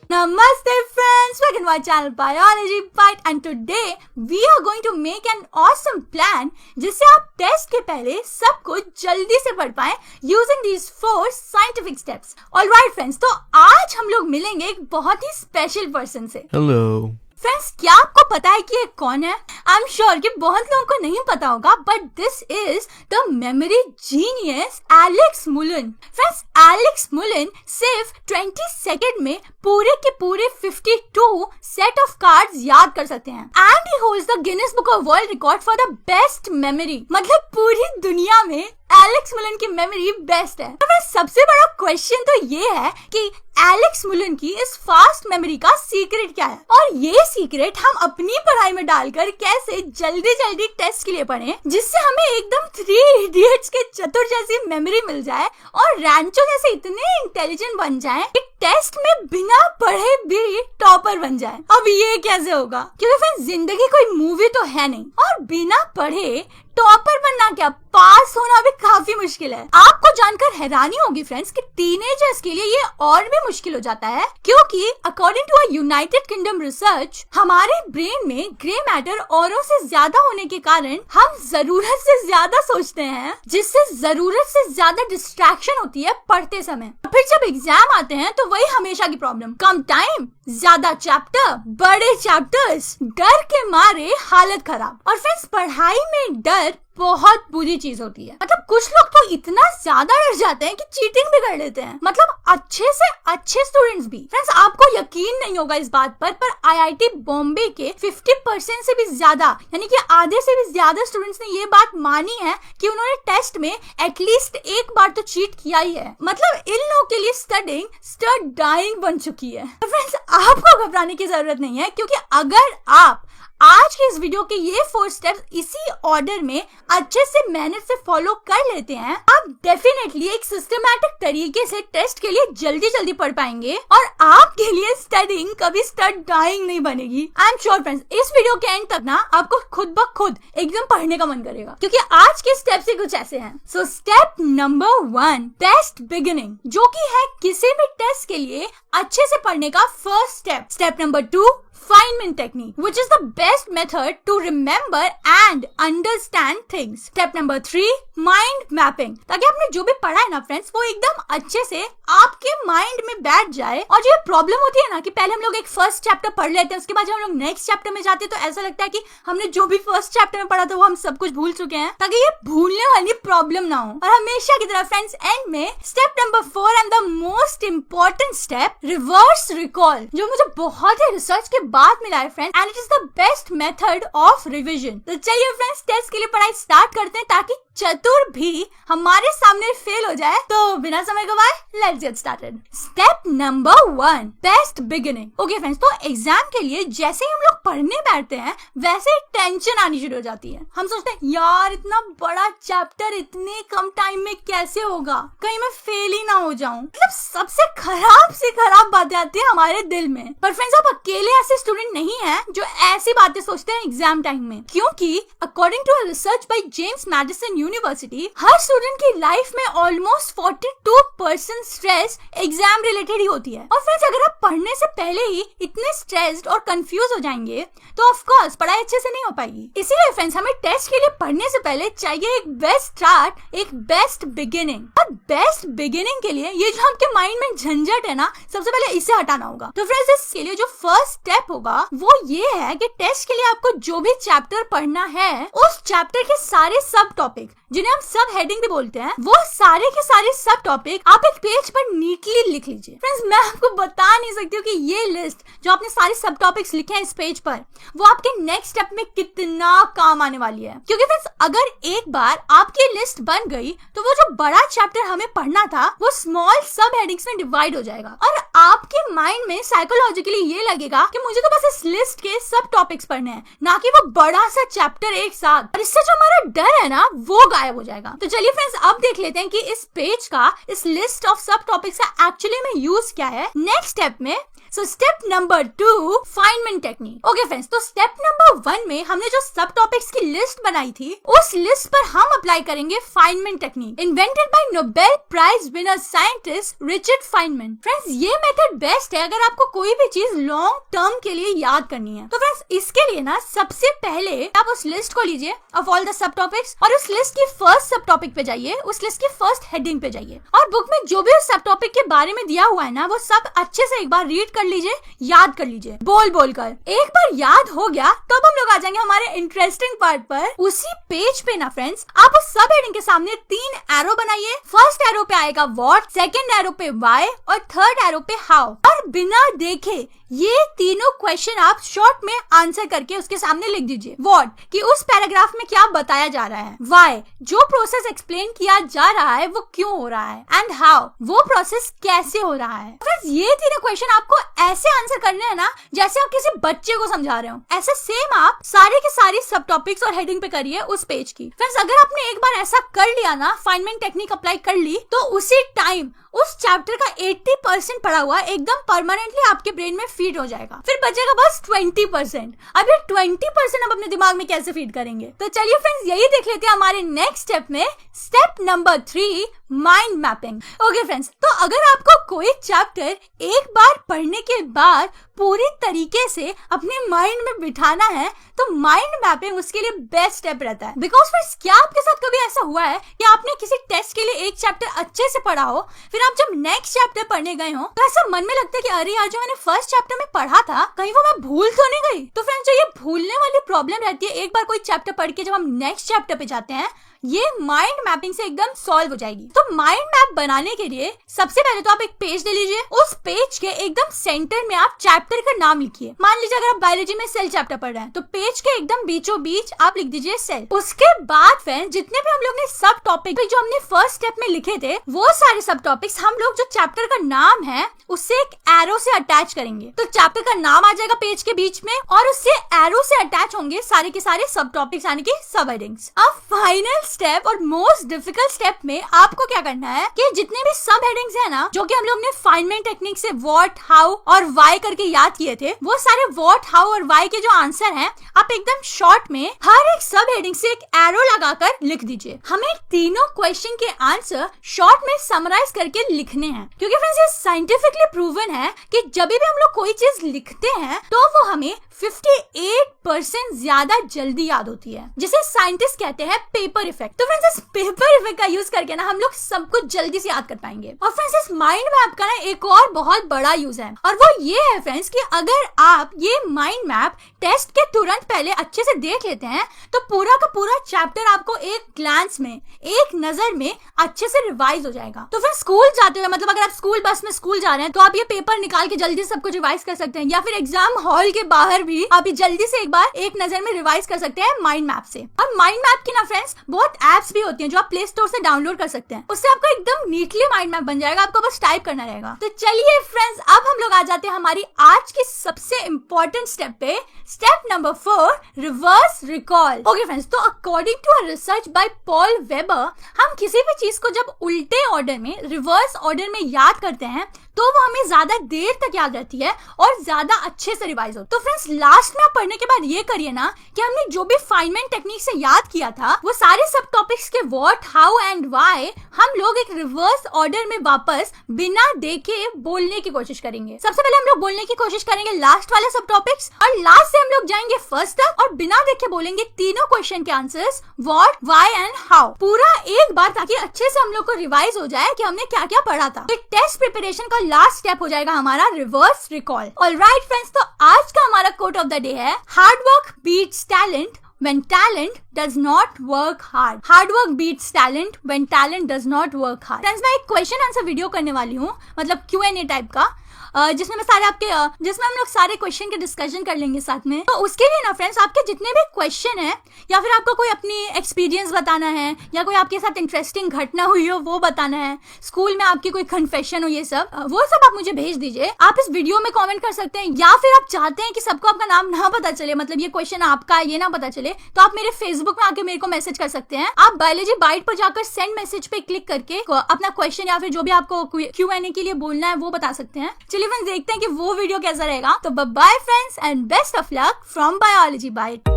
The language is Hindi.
Namaste friends, welcome to my channel Biology Bite and today we are going to make an awesome plan जिससे आप टेस्ट के पहले सब कुछ जल्दी से पढ़ पाएं using these 4 scientific steps. Alright friends, तो आज हम लोग मिलेंगे एक बहुत ही स्पेशल पर्सन से. Hello. फ्रेंड्स, क्या आपको पता है कि ये कौन है? आई एम श्योर कि बहुत लोगों को नहीं पता होगा, but this is the memory genius Alex Mullen. Friends, Alex Mullen सिर्फ 20 सेकंड में पूरे के पूरे 52 सेट ऑफ कार्ड्स याद कर सकते हैं and he holds the Guinness book of world record for the best memory. मतलब पूरी दुनिया में एलेक्स मुलन की मेमोरी बेस्ट है. तो सबसे बड़ा क्वेश्चन तो ये है कि एलेक्स मुलन की इस फास्ट मेमोरी का सीक्रेट क्या है, और ये सीक्रेट हम अपनी पढ़ाई में डालकर कैसे जल्दी जल्दी टेस्ट के लिए पढ़ें जिससे हमें एकदम 3 इडियट्स के चतुर जैसी मेमोरी मिल जाए और रैंचो जैसे इतने इंटेलिजेंट बन जाएं कि टेस्ट में बिना पढ़े भी टॉपर बन जाए. अब ये कैसे होगा? क्योंकि फ्रेंड्स, जिंदगी कोई मूवी तो है नहीं और बिना पढ़े टॉपर बनना क्या, पास होना भी काफी मुश्किल है. आपको जानकर हैरानी होगी फ्रेंड्स कि टीनेजर्स के लिए ये और भी मुश्किल हो जाता है क्योंकि according to a United Kingdom research हमारे ब्रेन में ग्रे मैटर औरों से ज्यादा होने के कारण हम जरूरत से ज्यादा सोचते हैं जिससे जरूरत से ज्यादा डिस्ट्रैक्शन होती है पढ़ते समय. फिर जब एग्जाम आते हैं तो वही हमेशा की प्रॉब्लम, कम टाइम, ज्यादा चैप्टर, बड़े चैप्टर्स, डर के मारे हालत खराब. और फ्रेंड्स, पढ़ाई में डर बहुत बुरी चीज होती है. मतलब कुछ लोग तो इतना ज्यादा डर जाते हैं कि चीटिंग भी कर लेते हैं, मतलब अच्छे से अच्छे स्टूडेंट्स भी. फ्रेंड्स, आपको यकीन नहीं होगा इस बात पर आईआईटी बॉम्बे के 50% से भी ज्यादा यानी कि आधे से भी ज्यादा स्टूडेंट्स ने ये बात मानी है कि उन्होंने टेस्ट में एटलीस्ट एक बार तो चीट किया ही है. मतलब इन लोगों के लिए स्टडिंग स्टड डाइंग बन चुकी है. फ्रेंड्स, आपको घबराने की जरूरत नहीं है क्योंकि अगर आप आज के इस वीडियो के ये 4 स्टेप्स इसी ऑर्डर में अच्छे से मेहनत से फॉलो कर लेते हैं, आप डेफिनेटली एक सिस्टमैटिक तरीके से टेस्ट के लिए जल्दी जल्दी पढ़ पाएंगे और आपके लिए स्टडिंग कभी स्टड डाइंग नहीं बनेगी. आई एम श्योर फ्रेंड्स, इस वीडियो के एंड तक ना आपको खुद ब खुद एकदम पढ़ने का मन करेगा क्योंकि आज के स्टेप्स ही कुछ ऐसे हैं. So step number 1, best beginning, जो कि है किसी भी टेस्ट के लिए अच्छे से पढ़ने का first step. Step number 2, Feynman technique, which is the best method to remember and understand things. Step number 3, mind mapping, ताकि आपने जो भी पढ़ा है ना फ्रेंड्स वो एकदम अच्छे से आपके माइंड में बैठ जाए. और जो प्रॉब्लम होती है ना कि पहले हम लोग एक फर्स्ट चैप्टर पढ़ लेते हैं, उसके बाद जब हम लोग नेक्स्ट चैप्टर में जाते हैं तो ऐसा लगता है कि हमने जो भी फर्स्ट चैप्टर में पढ़ा था वो हम सब कुछ भूल चुके हैं. ताकि ये भूलने वाली प्रॉब्लम ना हो. और हमेशा की तरह फ्रेंड्स, एंड में step number 4 and the most important step, reverse recall, जो मुझे बहुत ही रिसर्च के बाद मिला है friends, and it is the best method of revision. तो चलिए फ्रेंड्स, टेस्ट के लिए पढ़ाई स्टार्ट करते हैं ताकि चतुर भी हमारे सामने फेल हो जाए. तो बिना समय गवाए let's get started. Step number 1, best beginning. Okay friends, तो एग्जाम के लिए जैसे ही हम लोग पढ़ने बैठते हैं वैसे ही टेंशन आनी शुरू हो जाती है. हम सोचते हैं यार इतना बड़ा चैप्टर इतने कम टाइम में कैसे होगा, कहीं मैं फेल ही ना हो जाऊं. मतलब सबसे खराब से खराब बातें आती है हमारे दिल में. पर फ्रेंड्स, आप अकेले ऐसे स्टूडेंट नहीं है जो ऐसी बातें सोचते हैं एग्जाम टाइम में, क्योंकि according to a research by James Madison University हर स्टूडेंट की लाइफ में ऑलमोस्ट 42% स्ट्रेस एग्जाम रिलेटेड ही होती है. और फ्रेंड्स, अगर आप पढ़ने से पहले ही इतने स्ट्रेस्ड और कंफ्यूज हो जाएंगे तो ऑफ कोर्स पढ़ाई अच्छे से नहीं हो पाएगी. इसीलिए फ्रेंड्स, हमें टेस्ट के लिए पढ़ने से पहले चाहिए एक बेस्ट स्टार्ट, एक बेस्ट बिगिनिंग. और बेस्ट बिगिनिंग के लिए ये जो आपके माइंड में झंझट है ना, सबसे पहले इसे हटाना होगा. तो फ्रेंड्स, इसके लिए जो फर्स्ट स्टेप होगा वो ये है कि टेस्ट के लिए आपको जो भी चैप्टर पढ़ना है उस चैप्टर के सारे सब टॉपिक, जिन्हें हम सब हेडिंग भी बोलते हैं, वो सारे के सारे सब टॉपिक आप एक पेज पर नीटली लिख लीजिए. फ्रेंड्स, मैं आपको बता नहीं सकती हूँ कि ये लिस्ट जो आपने सारे सब टॉपिक्स लिखे हैं इस पेज पर वो आपके नेक्स्ट स्टेप में कितना काम आने वाली है. क्योंकि फ्रेंड्स, अगर एक बार आपकी लिस्ट बन गई तो वो जो बड़ा चैप्टर हमें पढ़ना था वो स्मॉल सब हेडिंग्स में डिवाइड हो जाएगा और आपके माइंड में साइकोलॉजिकली ये लगेगा कि मुझे तो बस इस लिस्ट के सब टॉपिक्स पढ़ने हैं, ना कि वो बड़ा सा चैप्टर एक साथ. और इससे जो हमारा डर है ना वो गायब हो जाएगा. तो चलिए फ्रेंड्स, अब देख लेते हैं कि इस पेज का, इस लिस्ट ऑफ सब टॉपिक्स का एक्चुअली में यूज क्या है. नेक्स्ट स्टेप में so step number 2, Feynman technique. Okay friends, तो स्टेप नंबर 1 में हमने जो सब टॉपिक्स की लिस्ट बनाई थी, उस लिस्ट पर हम अप्लाई करेंगे Feynman technique, invented by Nobel Prize winner scientist Richard Feynman. Friends, ये मेथड बेस्ट है अगर आपको कोई भी चीज लॉन्ग टर्म के लिए याद करनी है। तो फ्रेंड्स, इसके लिए ना सबसे पहले आप उस लिस्ट को लीजिए of all the sub topics और उस लिस्ट की फर्स्ट सब टॉपिक पे जाइए, उस लिस्ट की फर्स्ट हेडिंग पे जाइए और बुक में जो भी उस सब टॉपिक के बारे में दिया हुआ है ना, वो सब अच्छे से एक बार रीड कर लीजिए, याद कर लीजिए बोल बोल कर। एक बार याद हो गया तो अब हम लोग आ जाएंगे हमारे इंटरेस्टिंग पार्ट पर। उसी पेज पे ना फ्रेंड्स, आप उस सब हेडिंग के सामने 3 एरो बनाइए। फर्स्ट एरो पे आएगा व्हाट, सेकंड एरो पे व्हाई और थर्ड एरो पे हाउ। और बिना देखे ये तीनों क्वेश्चन आप शॉर्ट में आंसर करके उसके सामने लिख दीजिए। व्हाट, कि उस पैराग्राफ में क्या बताया जा रहा है। व्हाई, जो प्रोसेस एक्सप्लेन किया जा रहा है वो क्यों हो रहा है। एंड हाउ, वो प्रोसेस कैसे हो रहा है। फ्रेंड्स, ये तीनों क्वेश्चन आपको ऐसे आंसर करने हैं ना जैसे आप किसी बच्चे को समझा रहे हो। ऐसे सेम आप सारे के सारे सब टॉपिक्स और हेडिंग पे करिए उस पेज की। फ्रेंड्स, अगर आपने एक बार ऐसा कर लिया ना, फाइनमेंट टेक्निक अप्लाई कर ली, तो उसी टाइम उस चैप्टर का 80% पढ़ा हुआ एकदम परमानेंटली आपके ब्रेन में फीड हो जाएगा। फिर बचेगा बस 20%। अब ये 20% हम अपने दिमाग में कैसे फीड करेंगे? तो चलिए फ्रेंड्स, यही देख लेते हैं हमारे नेक्स्ट स्टेप में। Step number 3, mind mapping. Okay friends, तो अगर आपको कोई चैप्टर एक बार पढ़ने के बाद पूरी तरीके से अपने माइंड में बिठाना है, तो माइंड मैपिंग उसके लिए बेस्ट स्टेप रहता है। बिकॉज फ्रेंड्स, क्या आपके साथ कभी ऐसा हुआ है कि आपने किसी टेस्ट के लिए एक चैप्टर अच्छे से पढ़ा हो, फिर आप जब नेक्स्ट चैप्टर पढ़ने गए हो तो ऐसा मन में लगता है कि अरे यार, जो मैंने फर्स्ट चैप्टर में पढ़ा था कहीं वो मैं भूल तो नहीं गई। तो फ्रेंड्स, जो ये भूलने वाली प्रॉब्लम रहती है एक बार कोई चैप्टर पढ़ के जब हम नेक्स्ट चैप्टर पे जाते हैं, ये माइंड मैपिंग से एकदम सॉल्व हो जाएगी। तो माइंड मैप बनाने के लिए सबसे पहले तो आप एक पेज ले लीजिए। उस पेज के एकदम सेंटर में आप चैप्टर का नाम लिखिए। मान लीजिए अगर आप बायोलॉजी में सेल चैप्टर पढ़ रहे हैं तो पेज के एकदम बीचों बीच आप लिख दीजिए सेल। उसके बाद फ्रेंड्स, जितने भी हम लोग ने सब टॉपिक जो हमने फर्स्ट स्टेप में लिखे थे, वो सारे सब टॉपिक्स हम लोग जो चैप्टर का नाम है उससे एक एरो से अटैच करेंगे। तो चैप्टर का नाम आ जाएगा पेज के बीच में और उससे एरो से अटैच होंगे सारे के सारे सब टॉपिक्स यानी कि सब हेडिंग्स। अब फाइनल स्टेप और मोस्ट डिफिकल्ट स्टेप में आपको क्या करना है कि जितने भी सब हेडिंग्स है ना, जो कि हम लोग ने फाइनमेंट टेक्निक से व्हाट, हाउ और व्हाई करके याद किए थे, वो सारे व्हाट, हाउ और व्हाई के जो आंसर हैं, आप एकदम शॉर्ट में हर एक सब हेडिंग से एक एरो लगाकर लिख दीजिए। हमें तीनों क्वेश्चन के आंसर शॉर्ट में समराइज करके लिखने हैं, क्योंकि फ्रेंड्स ये साइंटिफिकली प्रूवन है कि जब भी हम लोग कोई चीज लिखते हैं तो वो हमें 58% ज्यादा जल्दी याद होती है, जिसे साइंटिस्ट कहते हैं पेपर इफेक्ट। तो फ्रेंड्स, इस पेपर इफेक्ट का यूज करके ना हम लोग सब कुछ जल्दी से याद कर पाएंगे। और फ्रेंड्स, इस माइंड मैप का ना एक और बहुत बड़ा यूज है, और वो ये है फ्रेंड्स कि अगर आप ये माइंड मैप टेस्ट के तुरंत पहले अच्छे से देख लेते हैं तो पूरा का पूरा चैप्टर आपको एक ग्लांस में, एक नजर में अच्छे से रिवाइज हो जाएगा। तो फिर स्कूल जाते हुए, मतलब अगर आप स्कूल बस में स्कूल जा रहे हैं तो आप ये पेपर निकाल के जल्दी से सब कुछ रिवाइज कर सकते हैं, या फिर एग्जाम हॉल के बाहर भी आप जल्दी से एक बार एक नजर में रिवाइज कर सकते हैं माइंड मैप से। और माइंड मैप की ना फ्रेंड्स बहुत एप्स भी होती हैं जो आप प्ले स्टोर से डाउनलोड कर सकते हैं। उससे आपको एकदम नीटली माइंड मैप बन जाएगा, आपको बस टाइप करना रहेगा। तो चलिए फ्रेंड्स, अब हम लोग आ जाते हैं हमारी आज की सबसे इंपॉर्टेंट स्टेप पे। Step number 4, reverse recall. Okay friends, तो according to a research by Paul Weber, हम किसी भी चीज को जब उल्टे ऑर्डर में, रिवर्स ऑर्डर में याद करते हैं तो वो हमें ज्यादा देर तक याद रहती है और ज्यादा अच्छे से रिवाइज हो। तो फ्रेंड्स, लास्ट में आप पढ़ने के बाद ये करिए ना कि हमने जो भी फाइनमेंट टेक्निक से याद किया था, वो सारे सब टॉपिक्स के व्हाट, हाउ एंड व्हाई हम लोग एक रिवर्स ऑर्डर में वापस बिना देखे बोलने की कोशिश करेंगे। सबसे पहले हम लोग बोलने की कोशिश करेंगे लास्ट वाले सब टॉपिक्स, और लास्ट से हम लोग जाएंगे फर्स्ट तक और बिना देखे बोलेंगे तीनों क्वेश्चन के answers what, why and how पूरा एक बार, ताकि अच्छे से हम लोग को रिवाइज हो जाए कि हमने क्या क्या पढ़ा था। तो टेस्ट प्रिपरेशन का लास्ट स्टेप हो जाएगा हमारा रिवर्स रिकॉल। ऑलराइट फ्रेंड्स, तो आज का हमारा कोट ऑफ द डे है, hard work beats talent when talent does not work hard. Hard work beats talent when talent does not work hard. Friends, मैं एक क्वेश्चन आंसर वीडियो करने वाली हूँ, मतलब Q&A टाइप का, जिसमें हम लोग सारे क्वेश्चन के डिस्कशन कर लेंगे साथ में। तो उसके लिए ना फ्रेंड्स, आपके जितने भी क्वेश्चन है, या फिर आपको कोई अपनी एक्सपीरियंस बताना है, या कोई आपके साथ इंटरेस्टिंग घटना हुई हो वो बताना है, स्कूल में आपकी कोई कन्फेशन हो, ये सब वो सब आप मुझे भेज दीजिए। आप इस वीडियो में कमेंट कर सकते हैं, या फिर आप चाहते हैं कि सबको आपका नाम ना पता चले, मतलब ये क्वेश्चन आपका ये ना पता चले, तो आप मेरे फेसबुक में आके मेरे को मैसेज कर सकते हैं। आप बायोलॉजी बाइट पर जाकर सेंड मैसेज पे क्लिक करके अपना क्वेश्चन या फिर जो भी आपको Q&A के लिए बोलना है वो बता सकते हैं। चलिए फ्रेंड्स देखते हैं कि वो वीडियो कैसा रहेगा। तो bye friends and best of luck from Biology bite.